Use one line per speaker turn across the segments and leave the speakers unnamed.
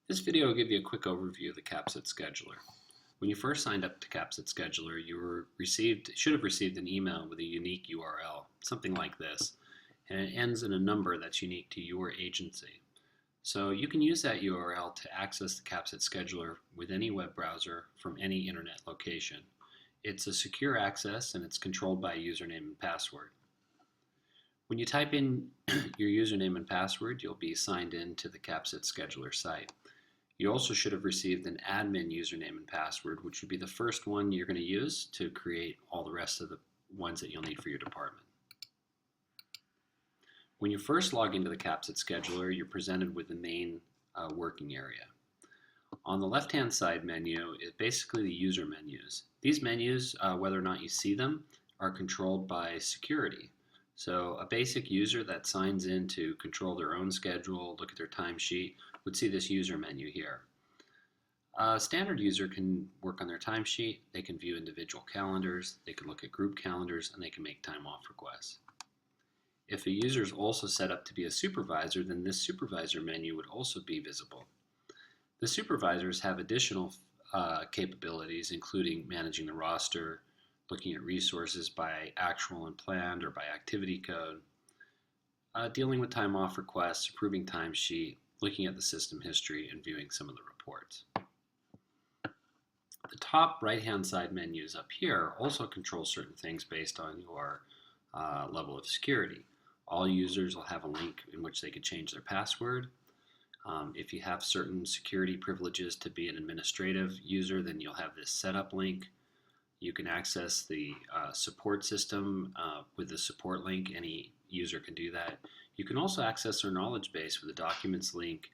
This video will give you a quick overview of the CAPSIT scheduler. When you first signed up to CAPSIT scheduler, should have received an email with a unique URL, something like this, and it ends in a number that's unique to your agency. So you can use that URL to access the CAPSIT scheduler with any web browser from any internet location. It's a secure access and it's controlled by a username and password. When you type in your username and password, you'll be signed in to the CAPSIT scheduler site. You also should have received an admin username and password, which would be the first one you're going to use to create all the rest of the ones that you'll need for your department. When you first log into the CAPSIT scheduler, you're presented with the main working area. On the left-hand side menu is basically the user menus. These menus, whether or not you see them, are controlled by security. So a basic user that signs in to control their own schedule, look at their timesheet, would see this user menu here. A standard user can work on their timesheet, they can view individual calendars, they can look at group calendars, and they can make time off requests. If a user is also set up to be a supervisor, then this supervisor menu would also be visible. The supervisors have additional capabilities, including managing the roster, looking at resources by actual and planned or by activity code, dealing with time off requests, approving timesheet, looking at the system history, and viewing some of the reports. The top right-hand side menus up here also control certain things based on your level of security. All users will have a link in which they can change their password. If you have certain security privileges to be an administrative user, then you'll have this setup link. You can access the support system with the support link. Any user can do that. You can also access our knowledge base with a documents link.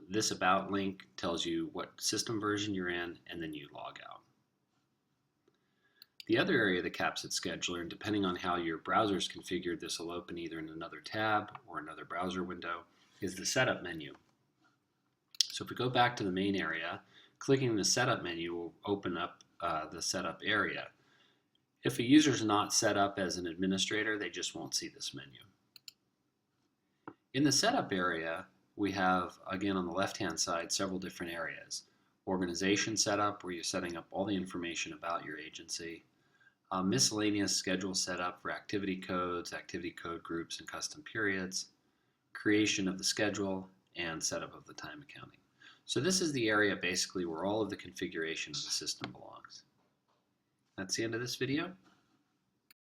This about link tells you what system version you're in, and then you log out. The other area of the CAPSIT scheduler, and depending on how your browser is configured, this will open either in another tab or another browser window, is the setup menu. So if we go back to the main area, clicking the setup menu will open up the setup area. If a user is not set up as an administrator, they just won't see this menu. In the setup area, we have, again on the left-hand side, several different areas. Organization setup, where you're setting up all the information about your agency. Miscellaneous schedule setup for activity codes, activity code groups, and custom periods. Creation of the schedule, and setup of the time accounting. So this is the area basically where all of the configuration of the system belongs. That's the end of this video.